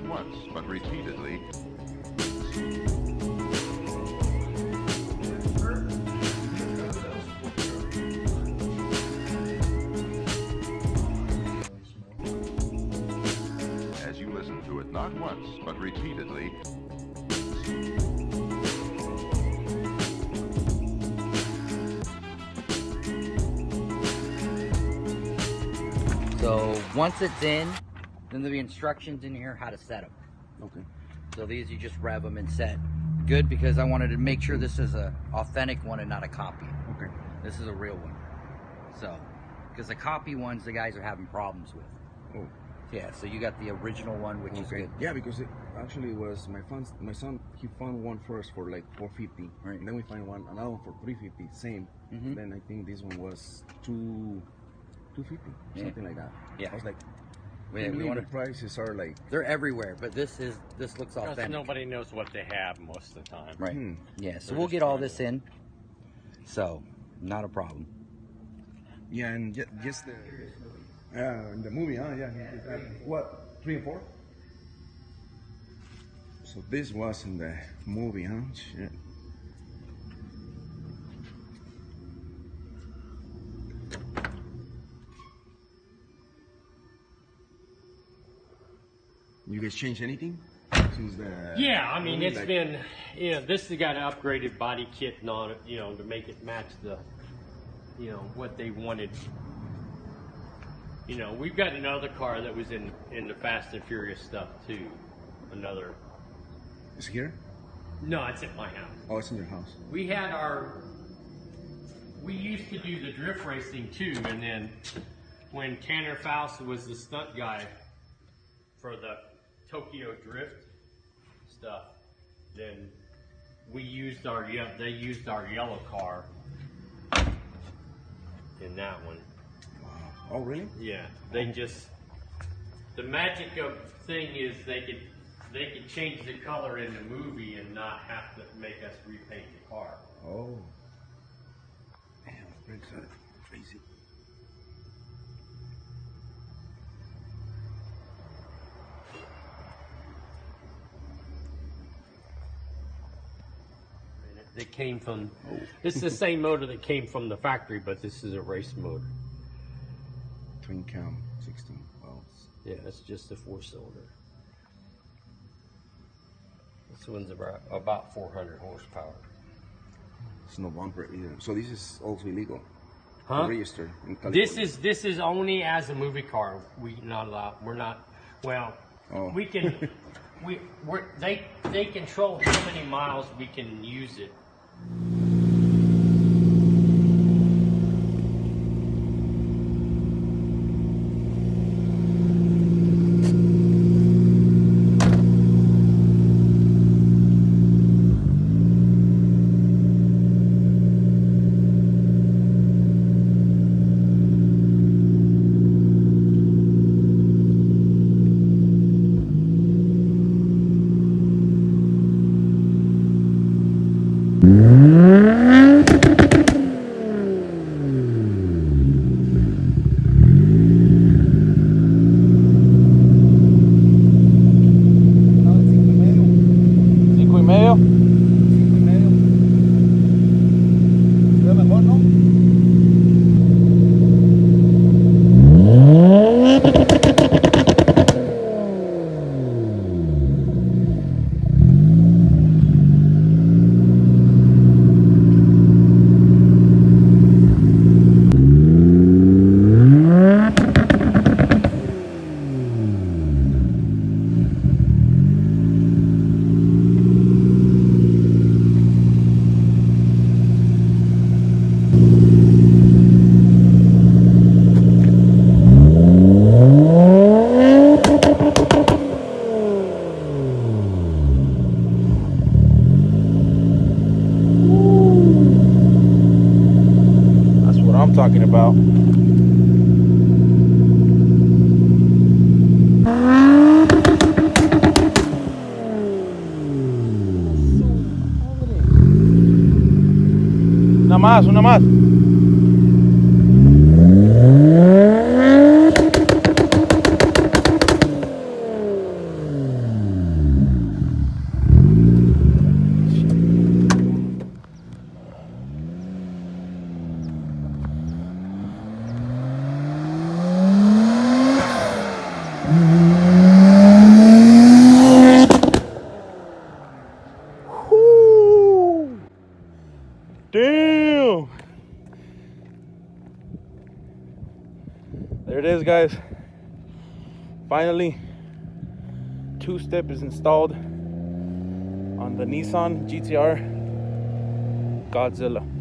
not once, but repeatedly. As you listen to it not once, but repeatedly. So once it's in, then there'll be instructions in here how to set them. Okay. So these you just rev them and set. Good, because I wanted to make sure this is a authentic one and not a copy. Okay. This is a real one. So, because the copy ones the guys are having problems with. Oh. Yeah, so you got the original one, which is Okay. good. Yeah, because it actually was my son. He found one first for like 450, Right. and then we find another one for 350, same. Mhm. Then I think this one was 250, Yeah. something like that. Yeah. I was like, Yeah, we the want to. prices are like They're everywhere, but this looks Because authentic. nobody knows what they have most of the time. Right. Yeah. So They're we'll just get all trying this in. So, not a problem. yeah, and just the movie, huh? Yeah, what 3 and 4? So this was in the movie, huh? Shit. You guys changed anything since the? Yeah, I mean, movie? it's Like- been, this has got an upgraded body kit and on it, to make it match the, what they wanted. We've got another car that was in the Fast and Furious stuff too. Another. Is it here? No, it's at my house. Oh, it's in your house. We used to do the drift racing too, and then when Tanner Faust was the stunt guy for the Tokyo Drift stuff, then they used our yellow car in that one. Wow. Oh, really? Yeah, the magic of thing is they could change the color in the movie and not have to make us repaint the car. Oh. Damn, brakes are crazy. They came from, this is the same motor that came from the factory, but this is a race motor. Twin cam, 16 volts. Yeah, it's just a 4-cylinder. This one's about 400 horsepower. It's no bumper either. So this is also illegal. Huh? Registered in California. This is only as a movie car. We're not. Well, Oh. we can. They control how many miles we can use it. talking about. Una más. Damn! There it is, guys. Finally, two-step is installed on the Nissan GTR Godzilla.